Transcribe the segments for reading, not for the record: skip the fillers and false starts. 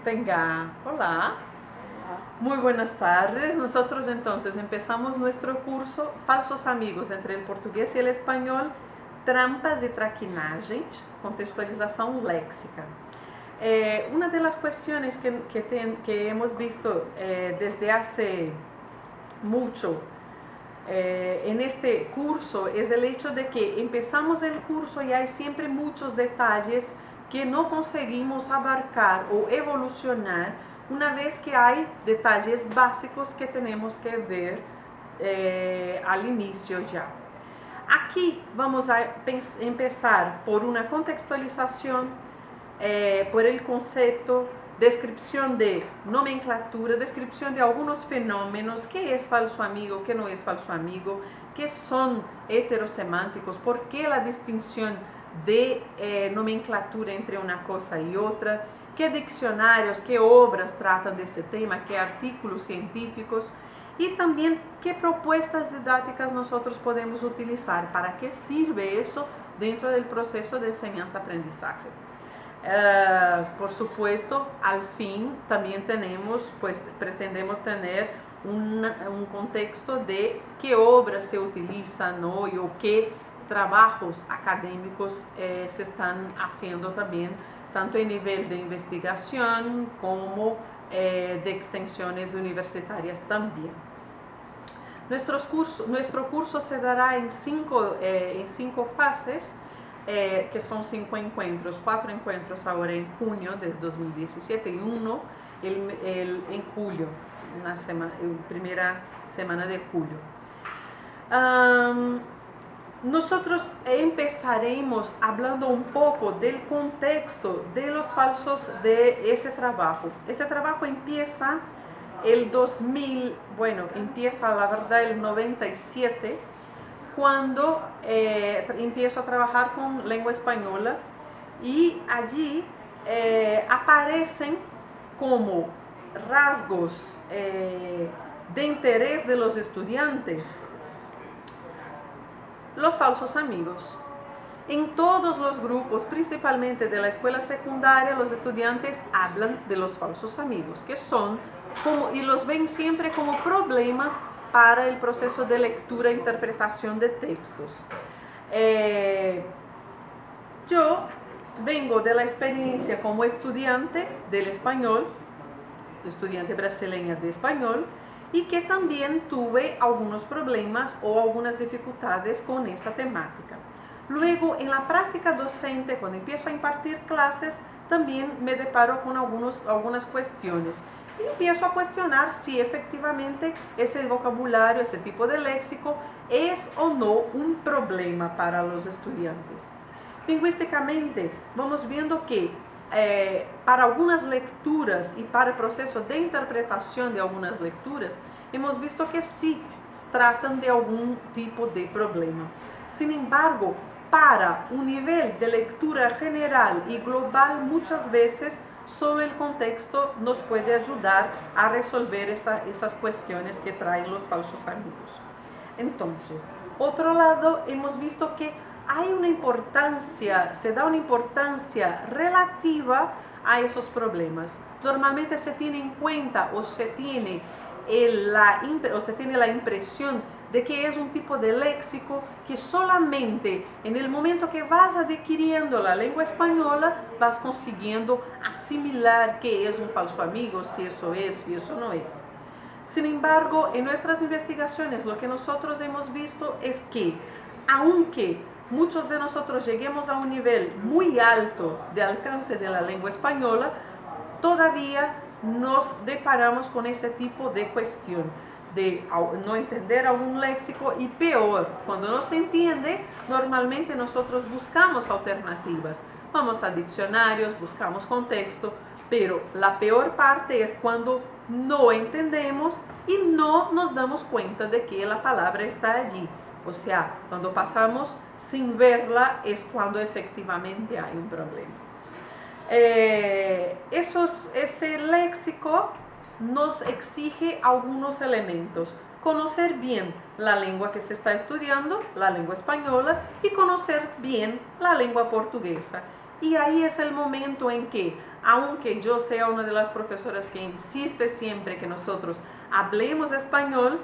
Venga, hola, muy buenas tardes. Nosotros entonces empezamos nuestro curso Falsos Amigos entre el portugués y el español, trampas y traquinagens, contextualización léxica. Una de las cuestiones que hemos visto desde hace mucho en este curso es el hecho de que empezamos el curso y hay siempre muchos detalles que no conseguimos abarcar o evolucionar una vez que hay detalles básicos que tenemos que ver al inicio ya. Aquí vamos a empezar por una contextualización, por el concepto, descripción de nomenclatura, descripción de algunos fenómenos, qué es falso amigo, qué no es falso amigo, qué son heterosemánticos, por qué la distinción de nomenclatura entre una cosa y otra, qué diccionarios, qué obras tratan de ese tema, qué artículos científicos y también qué propuestas didácticas nosotros podemos utilizar, para qué sirve eso dentro del proceso de enseñanza-aprendizaje. Por supuesto, al fin también pretendemos tener un contexto de qué obras se utilizan hoy o qué trabajos académicos se están haciendo también, tanto en nivel de investigación como de extensiones universitarias también. Nuestro curso se dará en cinco fases, que son 5 encuentros, 4 encuentros ahora en junio de 2017 y uno en julio, primera semana de julio. Nosotros empezaremos hablando un poco del contexto de los falsos de ese trabajo. Ese trabajo empieza empieza la verdad el 97, cuando empiezo a trabajar con lengua española, y allí aparecen como rasgos de interés de los estudiantes los falsos amigos. En todos los grupos, principalmente de la escuela secundaria, los estudiantes hablan de los falsos amigos, que son y los ven siempre como problemas para el proceso de lectura e interpretación de textos. Yo vengo de la experiencia como estudiante del español, estudiante brasileña de español, y que también tuve algunos problemas o algunas dificultades con esa temática. Luego, en la práctica docente, cuando empiezo a impartir clases, también me deparo con algunas cuestiones. Y empiezo a cuestionar si efectivamente ese vocabulario, ese tipo de léxico es o no un problema para los estudiantes. Lingüísticamente, vamos viendo que para algunas lecturas y para el proceso de interpretación de algunas lecturas, hemos visto que sí tratan de algún tipo de problema. Sin embargo, para un nivel de lectura general y global, muchas veces solo el contexto nos puede ayudar a resolver esas cuestiones que traen los falsos amigos. Entonces, otro lado, hemos visto que se da una importancia relativa a esos problemas. Normalmente se tiene en cuenta o se tiene la impresión de que es un tipo de léxico que solamente en el momento que vas adquiriendo la lengua española vas consiguiendo asimilar qué es un falso amigo, si eso es, si eso no es. Sin embargo, en nuestras investigaciones lo que nosotros hemos visto es que, aunque muchos de nosotros lleguemos a un nivel muy alto de alcance de la lengua española, todavía nos deparamos con ese tipo de cuestión, de no entender algún léxico, y peor, cuando no se entiende, normalmente nosotros buscamos alternativas, vamos a diccionarios, buscamos contexto, pero la peor parte es cuando no entendemos y no nos damos cuenta de que la palabra está allí. O sea, cuando pasamos sin verla es cuando efectivamente hay un problema. Ese léxico nos exige algunos elementos. Conocer bien la lengua que se está estudiando, la lengua española, y conocer bien la lengua portuguesa. Y ahí es el momento en que aunque yo sea una de las profesoras que insiste siempre que nosotros hablemos español,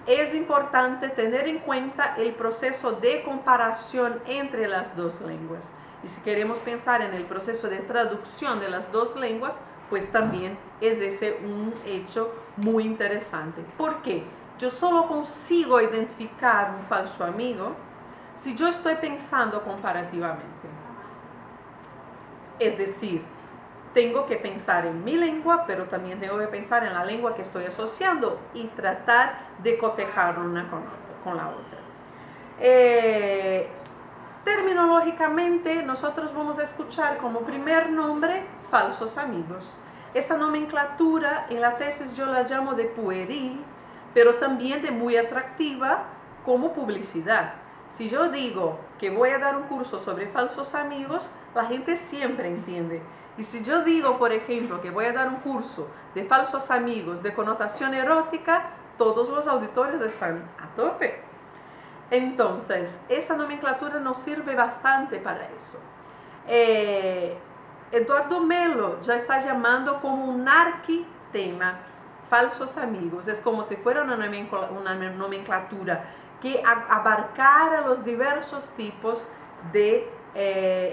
es importante tener en cuenta el proceso de comparación entre las dos lenguas. Y si queremos pensar en el proceso de traducción de las dos lenguas, pues también es ese un hecho muy interesante. ¿Por qué? Yo solo consigo identificar un falso amigo si yo estoy pensando comparativamente. Es decir, tengo que pensar en mi lengua, pero también tengo que pensar en la lengua que estoy asociando y tratar de cotejar una con la otra. Terminológicamente, nosotros vamos a escuchar como primer nombre falsos amigos. Esta nomenclatura en la tesis yo la llamo de pueril, pero también de muy atractiva como publicidad. Si yo digo que voy a dar un curso sobre falsos amigos, la gente siempre entiende. Y si yo digo, por ejemplo, que voy a dar un curso de falsos amigos de connotación erótica, todos los auditores están a tope. Entonces, esa nomenclatura nos sirve bastante para eso. Eduardo Melo ya está llamando como un arquitema falsos amigos. Es como si fuera una nomenclatura que abarcara los diversos tipos de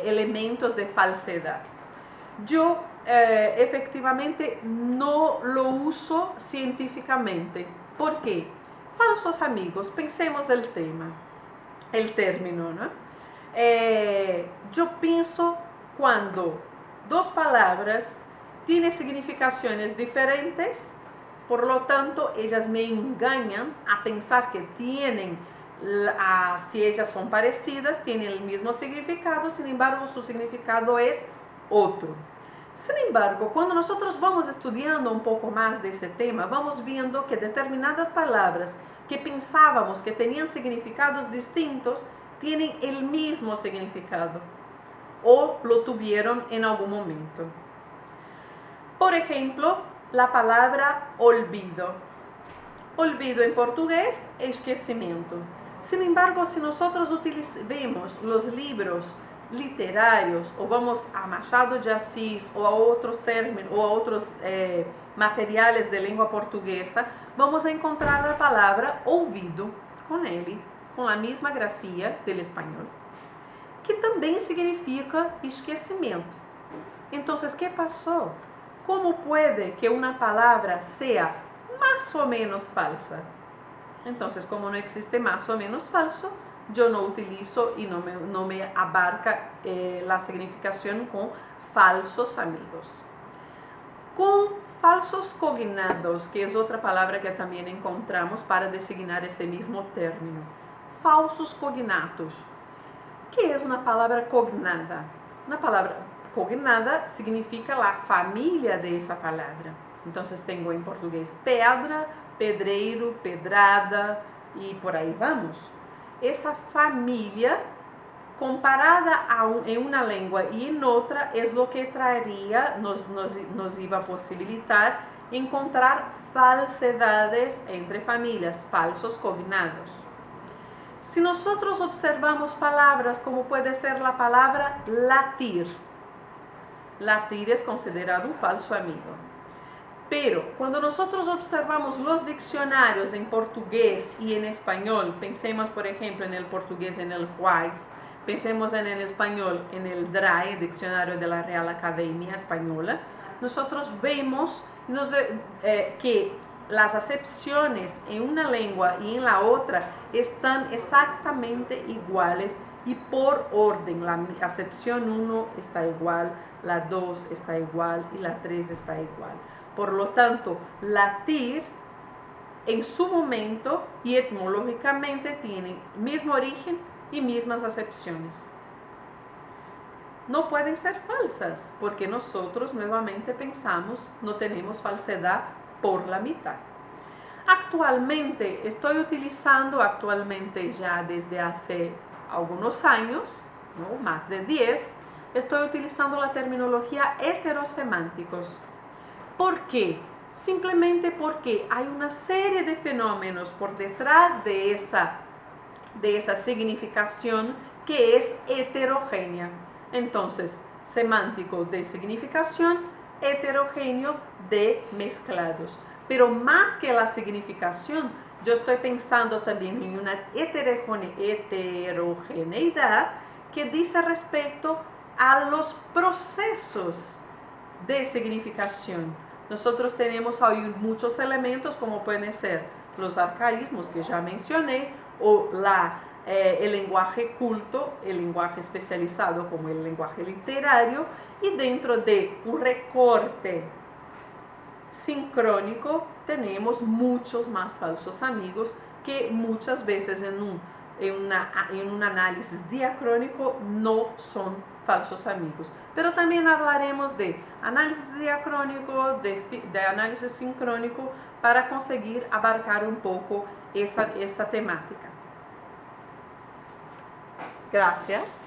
elementos de falsedad. Yo efectivamente no lo uso científicamente. ¿Por qué? Falsos amigos, pensemos el término, ¿no? Yo pienso cuando dos palabras tienen significaciones diferentes, por lo tanto ellas me engañan a pensar que tienen, si ellas son parecidas, tienen el mismo significado, sin embargo su significado es otro. Sin embargo, cuando nosotros vamos estudiando un poco más de ese tema, vamos viendo que determinadas palabras que pensábamos que tenían significados distintos, tienen el mismo significado o lo tuvieron en algún momento. Por ejemplo, la palabra olvido. Olvido en portugués, esquecimiento. Sin embargo, si nosotros vemos los libros literarios o vamos a Machado de Assis o a otros términos o a otros materiales de lengua portuguesa, vamos a encontrar la palabra ouvido con la misma grafía del español, que também significa esquecimiento. Entonces, ¿qué pasó? ¿Cómo puede que una palabra sea más o menos falsa? Entonces, como no existe más o menos falso, yo no utilizo y no me abarca la significación con falsos amigos. Con falsos cognados, que es otra palabra que también encontramos para designar ese mismo término. Falsos cognatos. ¿Qué es una palabra cognada? Una palabra cognada significa la familia de esa palabra. Entonces tengo en portugués pedra, pedreiro, pedrada y por ahí vamos. Esa familia comparada en una lengua y en otra es lo que traería, nos iba a posibilitar encontrar falsedades entre familias, falsos cognados. Si nosotros observamos palabras como puede ser la palabra latir, latir es considerado un falso amigo. Pero cuando nosotros observamos los diccionarios en portugués y en español, pensemos por ejemplo en el portugués en el Wise, pensemos en el español en el DRAE, Diccionario de la Real Academia Española, nosotros vemos que las acepciones en una lengua y en la otra están exactamente iguales y por orden. La acepción 1 está igual, la 2 está igual y la 3 está igual. Por lo tanto, latir en su momento y etimológicamente tienen mismo origen y mismas acepciones. No pueden ser falsas porque nosotros nuevamente pensamos, no tenemos falsedad por la mitad. Actualmente estoy utilizando, ya desde hace algunos años, ¿no? Más de 10, estoy utilizando la terminología heterosemánticos. ¿Por qué? Simplemente porque hay una serie de fenómenos por detrás de esa significación que es heterogénea. Entonces, semántico de significación, heterogéneo de mezclados. Pero más que la significación, yo estoy pensando también en una heterogeneidad que dice respecto a los procesos de significación. Nosotros tenemos ahí muchos elementos como pueden ser los arcaísmos que ya mencioné o el lenguaje culto, el lenguaje especializado como el lenguaje literario, y dentro de un recorte sincrónico tenemos muchos más falsos amigos que muchas veces en un análisis diacrónico no son falsos amigos. Pero también hablaremos de análisis diacrónico, de análisis sincrónico, para conseguir abarcar un poco esa temática. Gracias.